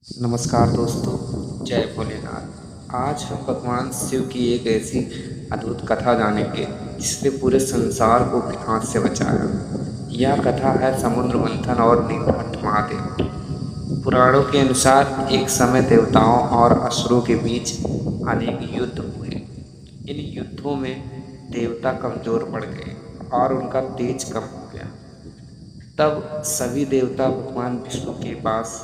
नमस्कार दोस्तों, जय भोलेनाथ। आज हम भगवान शिव की एक ऐसी अद्भुत कथा जानेंगे जिसने पूरे संसार को विनाश से बचाया। यह कथा है समुद्र मंथन और नीलकंठ महादेव की। पुराणों के अनुसार एक समय देवताओं और असुरों के बीच अनेक युद्ध हुए। इन युद्धों में देवता कमजोर पड़ गए और उनका तेज कम हो गया। तब सभी देवता भगवान विष्णु के पास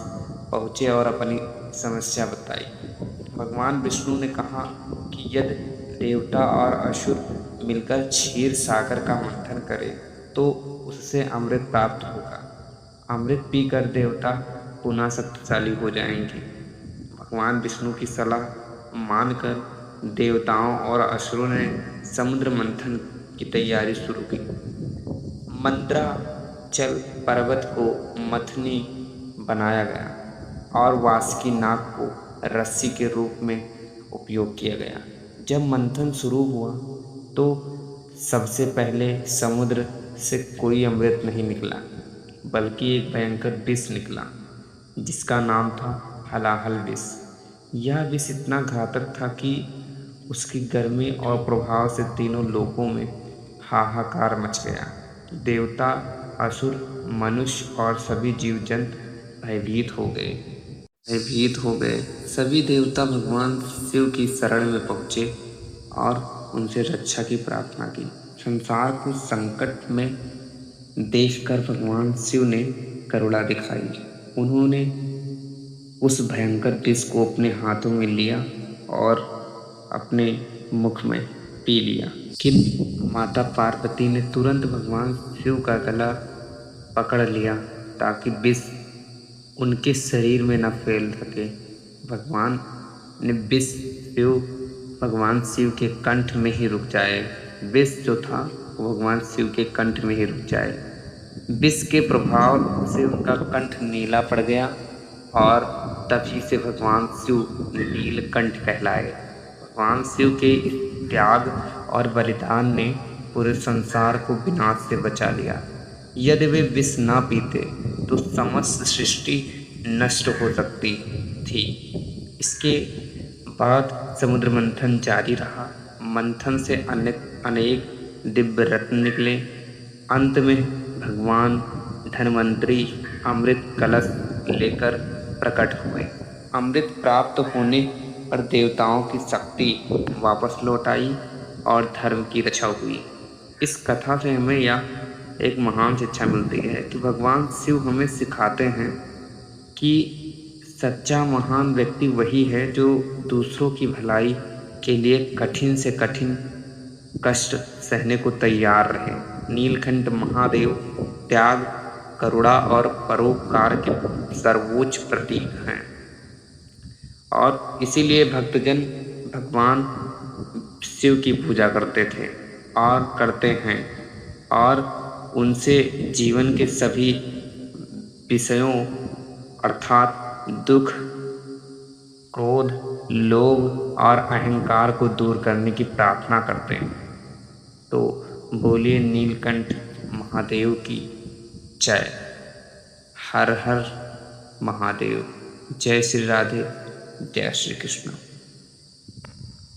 पहुँचे और अपनी समस्या बताई। भगवान विष्णु ने कहा कि यदि देवता और असुर मिलकर क्षीर सागर का मंथन करें तो उससे अमृत प्राप्त होगा। अमृत पीकर देवता पुनः शक्तिशाली हो जाएंगे। भगवान विष्णु की सलाह मानकर देवताओं और असुरों ने समुद्र मंथन की तैयारी शुरू की। मंद्राचल पर्वत को मथनी बनाया गया और वासुकी नाग को रस्सी के रूप में उपयोग किया गया। जब मंथन शुरू हुआ तो सबसे पहले समुद्र से कोई अमृत नहीं निकला, बल्कि एक भयंकर विष निकला जिसका नाम था हलाहल विष। यह विष इतना घातक था कि उसकी गर्मी और प्रभाव से तीनों लोकों में हाहाकार मच गया। देवता, असुर, मनुष्य और सभी जीव जंतु भयभीत हो गए। सभी देवता भगवान शिव की शरण में पहुँचे और उनसे रक्षा की प्रार्थना की। संसार को संकट में देखकर भगवान शिव ने करुणा दिखाई। उन्होंने उस भयंकर विष को अपने हाथों में लिया और अपने मुख में पी लिया। लेकिन माता पार्वती ने तुरंत भगवान शिव का गला पकड़ लिया ताकि विष उनके शरीर में न फैल सके। भगवान ने भगवान शिव के कंठ में ही रुक जाए। विष जो था वो भगवान शिव के कंठ में ही रुक जाए। विष के प्रभाव से उनका कंठ नीला पड़ गया और तभी से भगवान शिव नीलकंठ कहलाए। भगवान शिव के इस त्याग और बलिदान ने पूरे संसार को विनाश से बचा लिया। यदि वे विष ना पीते तो समस्त सृष्टि नष्ट हो सकती थी। इसके बाद समुद्र मंथन जारी रहा। मंथन से अनेक दिव्य रत्न निकले। अंत में भगवान धन्वंतरी अमृत कलश लेकर प्रकट हुए। अमृत प्राप्त होने पर देवताओं की शक्ति वापस लौट आई और धर्म की रक्षा हुई। इस कथा से हमें यह एक महान शिक्षा मिलती है कि भगवान शिव हमें सिखाते हैं कि सच्चा महान व्यक्ति वही है जो दूसरों की भलाई के लिए कठिन से कठिन कष्ट सहने को तैयार रहे। नीलकंठ महादेव त्याग, करुणा और परोपकार के सर्वोच्च प्रतीक हैं और इसीलिए भक्तजन भगवान शिव की पूजा करते थे और करते हैं और उनसे जीवन के सभी विषयों अर्थात दुख, क्रोध, लोभ और अहंकार को दूर करने की प्रार्थना करते हैं। तो बोलिए नीलकंठ महादेव की जय। हर हर महादेव। जय श्री राधे, जय श्री कृष्ण।